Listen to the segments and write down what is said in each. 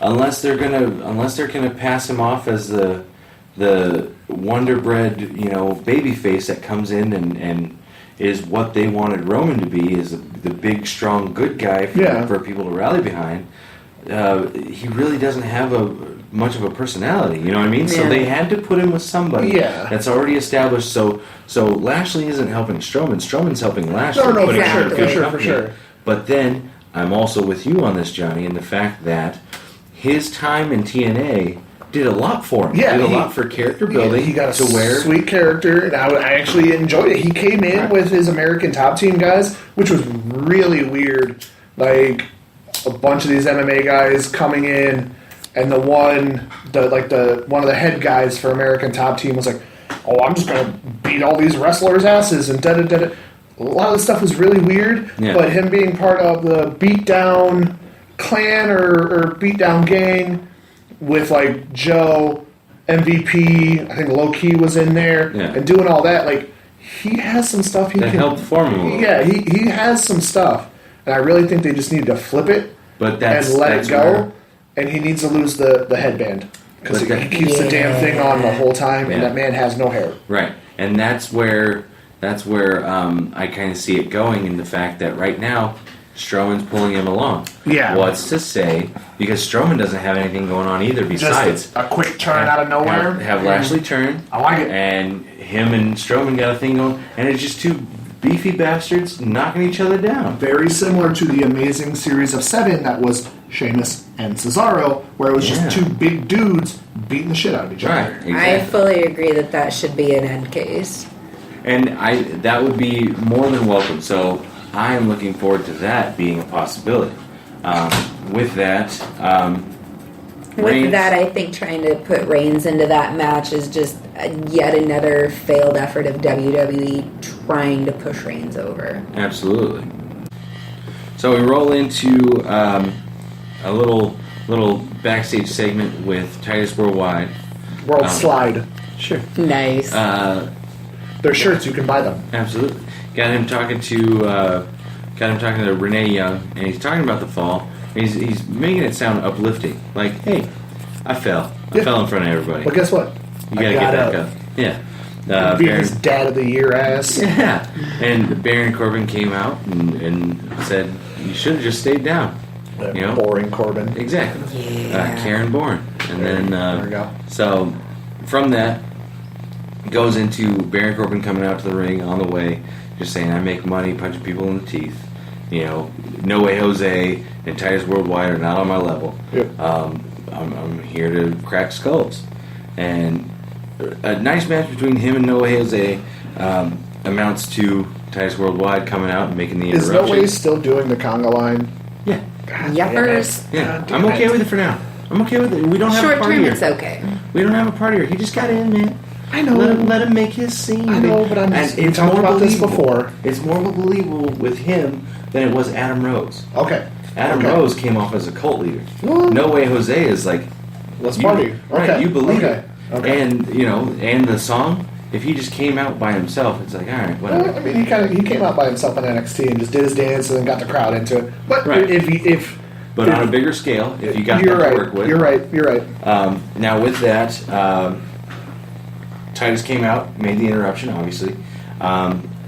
unless they're gonna pass him off as the Wonder Bread, baby face that comes in and is what they wanted Roman to be, is the big, strong, good guy for people to rally behind. He really doesn't have much of a personality, you know what I mean? Yeah. So they had to put him with somebody that's already established. So Lashley isn't helping Strowman. Strowman's helping Lashley. No, for sure. But then I'm also with you on this, Johnny, in the fact that his time in TNA did a lot for him. Yeah, did a lot for character building. He got a sweet character, and I actually enjoyed it. He came in with his American Top Team guys, which was really weird. Like a bunch of these MMA guys coming in, and one of the head guys for American Top Team was like, "Oh, I'm just gonna beat all these wrestlers' asses," and da da da. A lot of the stuff was really weird, but him being part of the Beatdown clan or Beatdown gang with like Joe, MVP, I think Low Key was in there, and doing all that, like he has some stuff he can help form him. Yeah, he has some stuff, and I really think they just need to flip it and let it go. And he needs to lose the headband because he keeps the damn thing on the whole time, and that man has no hair. Right, and that's where I kind of see it going in the fact that right now Strowman's pulling him along. Yeah. What's to say, because Strowman doesn't have anything going on either besides just a quick turn out of nowhere. Have Lashley turn. I like it. And him and Strowman got a thing going, and it's just two beefy bastards knocking each other down. Very similar to the amazing series of 7 that was Sheamus and Cesaro, where it was just two big dudes beating the shit out of each other. Right, exactly. I fully agree that should be an end case. And that would be more than welcome. So I am looking forward to that being a possibility. With that, I think trying to put Reigns into that match is just yet another failed effort of WWE trying to push Reigns over. Absolutely. So we roll into a little backstage segment with Titus Worldwide. World Slide. Sure. Nice. Their shirts, you can buy them. Absolutely. Got him talking to Renee Young, and he's talking about the fall. He's making it sound uplifting. Like, hey, I fell in front of everybody. But guess what? You gotta get back up. Yeah. Being his Dad of the Year ass. Yeah. And Baron Corbin came out and said, you should have just stayed down. Boring Corbin. Exactly. Yeah. Karen Bourne. And then, there we go. So, from that, goes into Baron Corbin coming out to the ring on the way, just saying, I make money punching people in the teeth. No Way Jose and Titus Worldwide are not on my level. Yep. I'm here to crack skulls. And a nice match between him and No Way Jose amounts to Titus Worldwide coming out and making the interruption. Is No Way still doing the conga line? Yeah. Yuppers. Yeah. I'm okay with it for now. I'm okay with it. We don't have a party here. Short term, it's okay. We don't have a party here. He just got in, man. I know. Let him make his scene. I know, but we talked about this before. It's more believable with him than it was Adam Rose. Okay. Adam Rose came off as a cult leader. What? No Way Jose is like, let's party. Right, okay. You believe it. Okay. And and the song, if he just came out by himself, it's like, all right, whatever. Well, I mean, he came out by himself in NXT and just did his dance and then got the crowd into it. But But on a bigger scale, if you got that to work with. You're right. Now with that, Titus came out, made the interruption, obviously,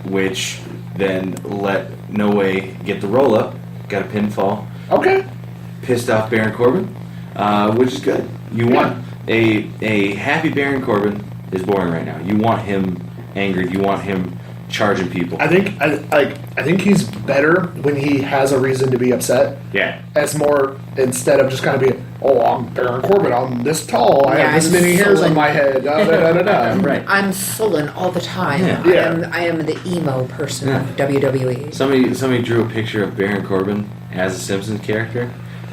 which then let No Way get the roll up, got a pinfall. Okay. Pissed off Baron Corbin, which is good. You want a happy Baron Corbin is boring right now. You want him angered. You want him charging people. I think he's better when he has a reason to be upset. Yeah. As more instead of just kind of being, oh, I'm Baron Corbin. I'm this tall. I have this many hairs on my head. Right. I'm sullen all the time. Yeah. I am the emo person of WWE. Somebody drew a picture of Baron Corbin as a Simpsons character,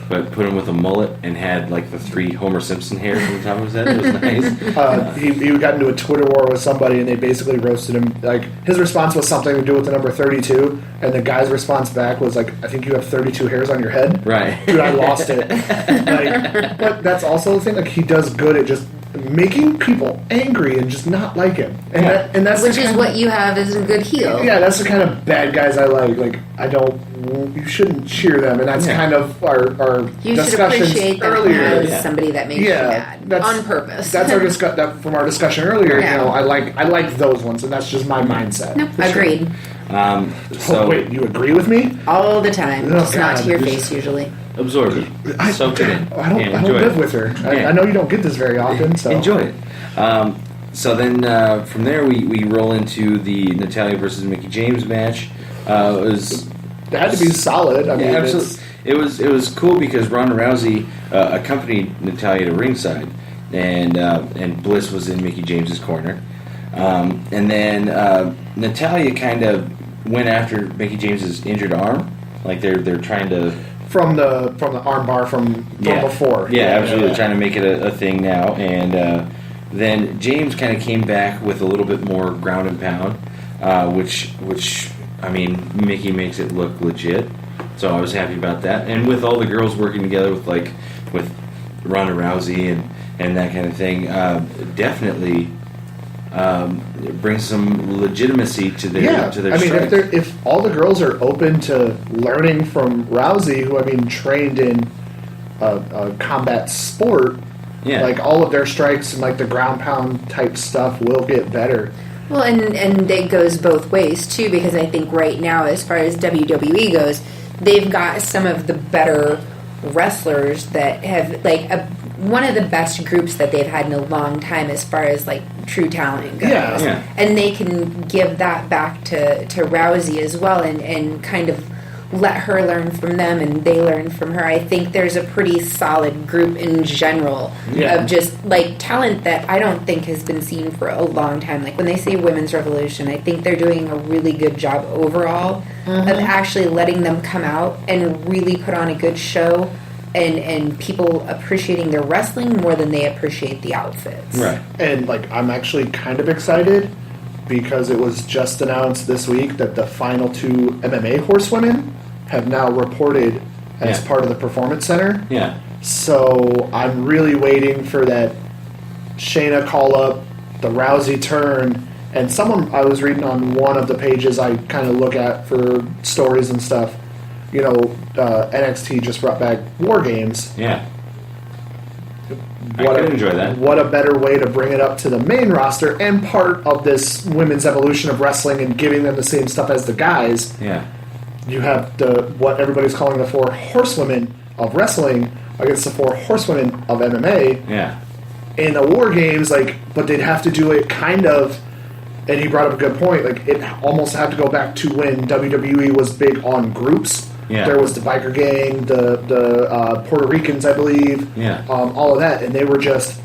but put him with a mullet and had like the 3 Homer Simpson hairs on the top of his head. It was nice. He got into a Twitter war with somebody and they basically roasted him. Like, his response was something to do with the number 32, and the guy's response back was like, I think you have 32 hairs on your head. Right. Dude, I lost it. But that's also the thing, like, he does good at just making people angry and just not like him. And that's which is what you have as a good heel. Yeah, that's the kind of bad guys I like. Like, I don't well, you shouldn't cheer them, and that's kind of our You should discussions appreciate them earlier. as somebody that makes you mad on purpose. That's our from our discussion earlier. Yeah. You know, I like those ones, and that's just my mindset. No, agreed. So wait, you agree with me? All the time, Oh, just not God. to your face usually. Absorb it. Soak it in. I don't Enjoy live it. with her. Yeah. I know you don't get this very often. So Enjoy it. So then from there we roll into the Natalya versus Mickie James match. it had to be solid. I mean, absolutely. It was cool because Ronda Rousey accompanied Natalya to ringside, and Bliss was in Mickie James's corner, and then Natalya kind of went after Mickie James's injured arm, like they're trying to from the arm bar from before. Yeah, absolutely, trying to make it a thing now, and then James kind of came back with a little bit more ground and pound, which I mean, Mickie makes it look legit. So I was happy about that, and with all the girls working together with Ronda Rousey and that kind of thing, definitely brings some legitimacy to their I mean, strike. if all the girls are open to learning from Rousey, who I mean trained in a combat sport, like all of their strikes and like the ground pound type stuff will get better. Well, and it goes both ways too, because I think right now, as far as WWE goes, they've got some of the better wrestlers that have one of the best groups that they've had in a long time as far as like true talent goes. Yeah. And they can give that back to Rousey as well, and kind of let her learn from them and they learn from her. I think there's a pretty solid group in general of just like talent that I don't think has been seen for a long time. Like when they say Women's Revolution, I think they're doing a really good job overall of actually letting them come out and really put on a good show, and people appreciating their wrestling more than they appreciate the outfits. Right. And like I'm actually kind of excited because it was just announced this week that the final 2 MMA horsewomen have now reported as part of the Performance Center. Yeah. So I'm really waiting for that Shayna call up, the Rousey turn, and someone I was reading on one of the pages I kind of look at for stories and stuff. You know, NXT just brought back War Games. Yeah. I could enjoy that. What a better way to bring it up to the main roster and part of this women's evolution of wrestling and giving them the same stuff as the guys. Yeah. You have what everybody's calling the 4 horsewomen of wrestling against the 4 horsewomen of MMA. Yeah. In the War Games, but they'd have to do it kind of, and he brought up a good point, it almost had to go back to when WWE was big on groups. Yeah. There was the biker gang, the Puerto Ricans, I believe. Yeah. All of that, and they were just,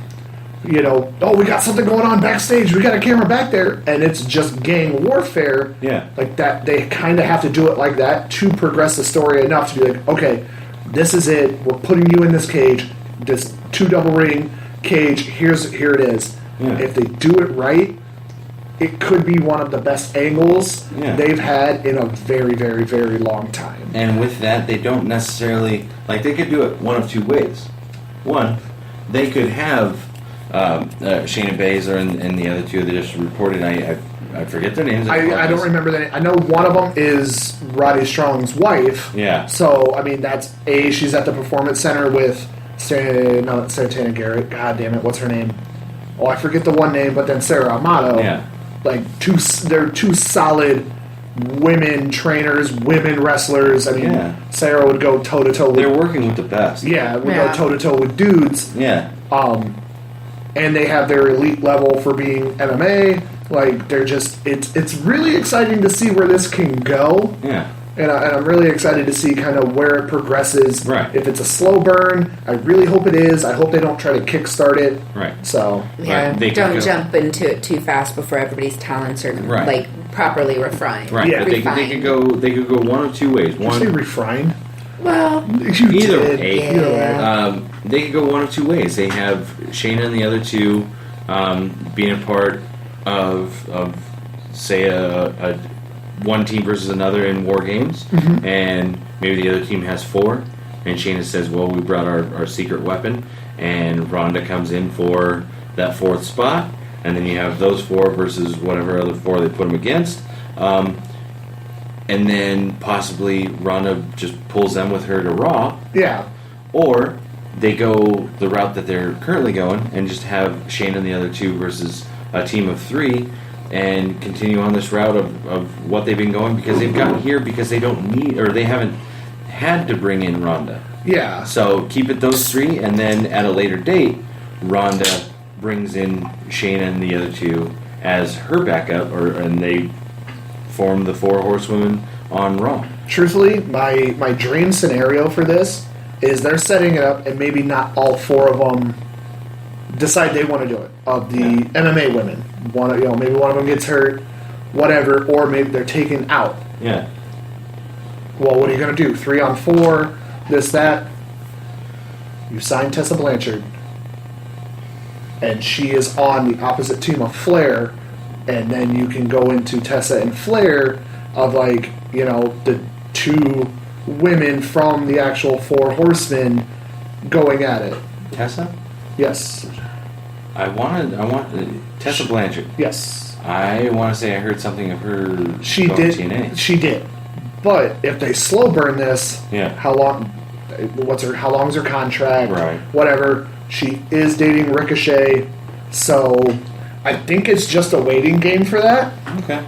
we got something going on backstage. We got a camera back there, and it's just gang warfare. Yeah. Like that, they kind of have to do it like that to progress the story enough to be like, okay, this is it. We're putting you in this cage, this 2 double ring cage. Here it is. Yeah. If they do it right, it could be one of the best angles they've had in a very, very, very long time. And with that, they don't necessarily they could do it one of 2 ways. One, they could have Shayna Baszler and the other 2 that just reported. I forget their names. I don't remember the name. I know one of them is Roddy Strong's wife. Yeah. So I mean, that's she's at the Performance Center with Santana Garrett. God damn it, what's her name? Oh, I forget the one name, but then Sarah Amato. Yeah. They're 2 solid women trainers, women wrestlers. I mean, Sarah would go toe to toe with. They're working with the best. Yeah, would go toe to toe with dudes. Yeah. And they have their elite level for being MMA. They're just it's really exciting to see where this can go. Yeah. And I'm really excited to see kind of where it progresses. Right. If it's a slow burn, I really hope it is. I hope they don't try to kickstart it. Right. So yeah, right. Don't jump into it too fast before everybody's talents are properly refined. Right. Yeah. But they could go one of 2 ways. Did you say refined? Well, Either way. Yeah. They could go one of 2 ways. They have Shayna and the other 2 being a part of say a one team versus another in War Games, and maybe the other team has 4, and Shayna says, well, we brought our secret weapon, and Ronda comes in for that 4th spot, and then you have those 4 versus whatever other 4 they put them against. and then possibly Ronda just pulls them with her to Raw. Yeah. Or they go the route that they're currently going and just have Shane and the other two versus a team of 3 and continue on this route of what they've been going because they've gotten here because they don't need or they haven't had to bring in Ronda. Yeah. So keep it those 3 and then at a later date, Ronda brings in Shane and the other two as her backup and they form the 4 horsewomen on Raw. Truthfully, my dream scenario for this is they're setting it up and maybe not all 4 of them decide they want to do it. Of the MMA women, maybe one of them gets hurt, whatever, or maybe they're taken out. Yeah. Well, what are you going to do? 3 on 4, this, that. You sign Tessa Blanchard, and she is on the opposite team of Flair, and then you can go into Tessa and Flair of the 2 women from the actual 4 horsemen going at it. Tessa? Yes. I want Tessa Blanchard. Yes. I want to say I heard something of her. She going did. to TNA. She did. But if they slow burn this, how long? How long's her contract? Right. Whatever. She is dating Ricochet, so I think it's just a waiting game for that. Okay.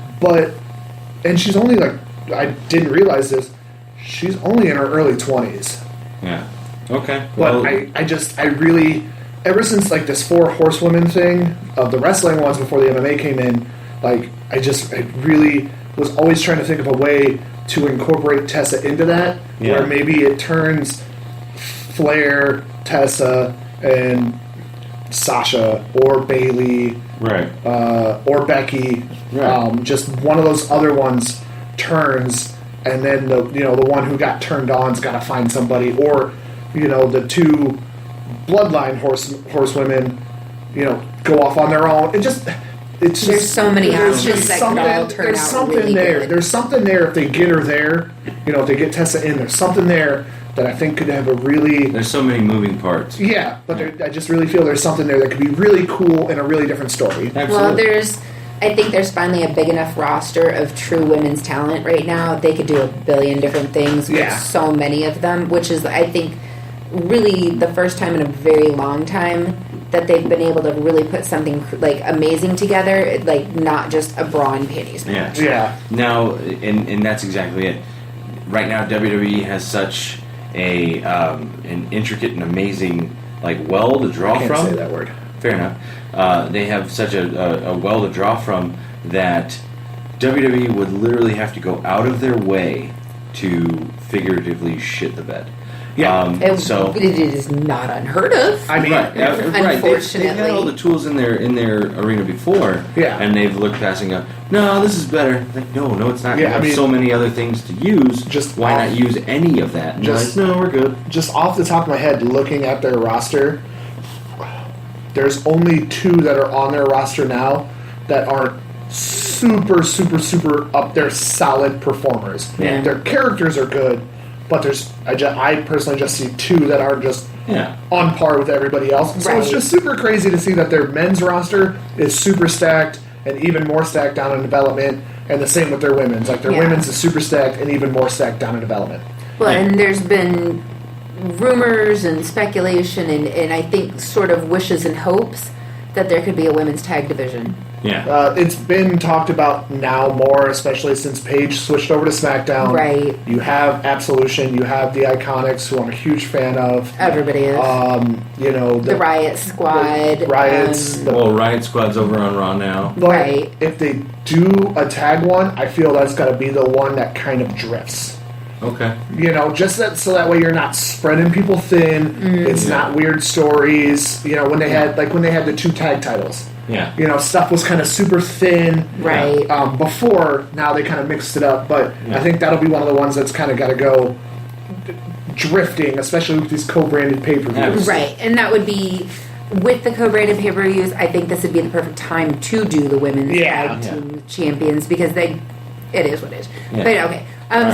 And she's only I didn't realize this. She's only in her early 20s. Yeah. Okay. But I really, ever since this 4 horsewomen thing of the wrestling ones before the MMA came in, I really was always trying to think of a way to incorporate Tessa into that, where maybe it turns Flair, Tessa, and Sasha or Bayley, right, or Becky, right. Just one of those other ones turns, and then the one who got turned on's got to find somebody, or the 2 bloodline horsewomen, go off on their own. There's so many options that could all turn out really good. There's something there if they get her there. If they get Tessa in, there's something there that I think could have a really... There's so many moving parts. Yeah, but I just really feel there's something there that could be really cool and a really different story. Absolutely. Well, I think there's finally a big enough roster of true women's talent right now. They could do a billion different things with so many of them, which is, I think, really the first time in a very long time that they've been able to really put something amazing together, not just a bra and panties match. Yeah. Now, and that's exactly it. Right now, WWE has such an intricate and amazing well to draw I can't from. say that word. Fair enough. They have such a well to draw from that WWE would literally have to go out of their way to figuratively shit the bed. Yeah. It is not unheard of. I mean, unfortunately, they've had all the tools in their arena before, and they've looked past and go, "No, this is better." No, it's not. Yeah, you have so many other things to use. Why not use any of that? And no, we're good. Just off the top of my head, looking at their roster, there's only 2 that are on their roster now that aren't super, super, super up there solid performers. Yeah. Their characters are good, but I personally just see 2 that are just on par with everybody else. So it's just super crazy to see that their men's roster is super stacked and even more stacked down in development, and the same with their women's. Their women's is super stacked and even more stacked down in development. Well, and there's been rumors and speculation and I think sort of wishes and hopes that there could be a women's tag division. Yeah. It's been talked about now more, especially since Paige switched over to SmackDown. Right. You have Absolution, you have the Iconics, who I'm a huge fan of. Everybody is. The Riot Squad. Riot Squad's over on Raw now. Right. If they do a tag one, I feel that's got to be the one that kind of drifts. Okay. Just so that way you're not spreading people thin. It's not weird stories. When they had the 2 tag titles. Yeah. Stuff was kind of super thin. Right. Before, now they kind of mixed it up. But I think that'll be one of the ones that's kind of got to go drifting, especially with these co-branded pay-per-views. Right. And that would be, with the co-branded pay-per-views, I think this would be the perfect time to do the women's tag team champions because it is what it is. Yeah. But okay.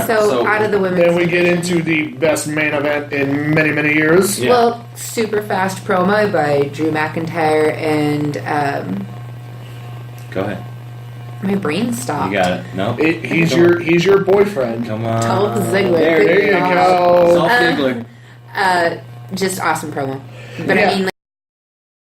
So out of the women's... Then we get into the best main event in many, many years. Yeah. Well, super fast promo by Drew McIntyre and... Go ahead. My brain stopped. You got it. No. He's your boyfriend. Come on. Dolph Ziggler. There you go. Dolph Ziggler. Just awesome promo. But Yeah. I mean,